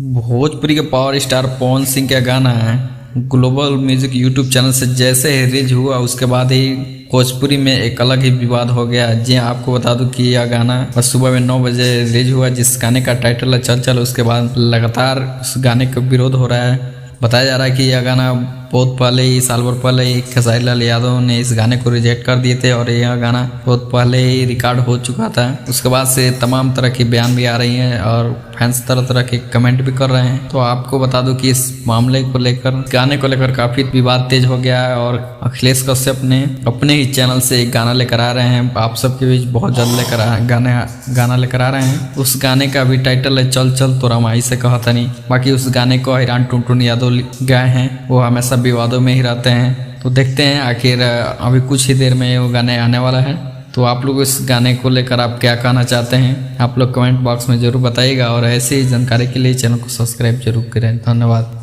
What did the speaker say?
भोजपुरी के power star Pawan Singh का गाना है ग्लोबल म्यूजिक यूट्यूब चैनल से जैसे ही रिलीज हुआ उसके बाद ही भोजपुरी में एक अलग ही विवाद हो गया। जी आपको बता दूं कि यह गाना बस सुबह में 9 बजे रिलीज हुआ, जिस गाने का टाइटल है चल चल। उसके बाद लगातार उस गाने का विरोध हो रहा है। बताया जा रहा है कि यह गाना बहुत पहले ही, साल भर पहले ही खेसारी लाल यादव ने इस गाने को रिजेक्ट कर दिए थे और यह गाना बहुत पहले ही रिकॉर्ड हो चुका था। उसके बाद से तमाम तरह की बयान भी आ रही हैं और फैंस तरह तरह के कमेंट भी कर रहे हैं। तो आपको बता दूं कि इस मामले को लेकर, गाने को लेकर काफी विवाद तेज हो गया है और अखिलेश कश्यप ने अपने ही चैनल से एक गाना लेकर आ रहे हैं, आप सबके बीच बहुत जल्द गाना लेकर आ रहे हैं। उस गाने का भी टाइटल है चल चल तोरा माई से कहा था नहीं। बाकी उस गाने को हिरान टुनटुन यादव गाए हैं, वो हमेशा विवादों में ही रहते हैं। तो देखते हैं आखिर अभी कुछ ही देर में वो गाने आने वाला है। तो आप लोग इस गाने को लेकर आप क्या कहना चाहते हैं, आप लोग कमेंट बॉक्स में जरूर बताइएगा और ऐसी ही जानकारी के लिए चैनल को सब्सक्राइब जरूर करें। धन्यवाद।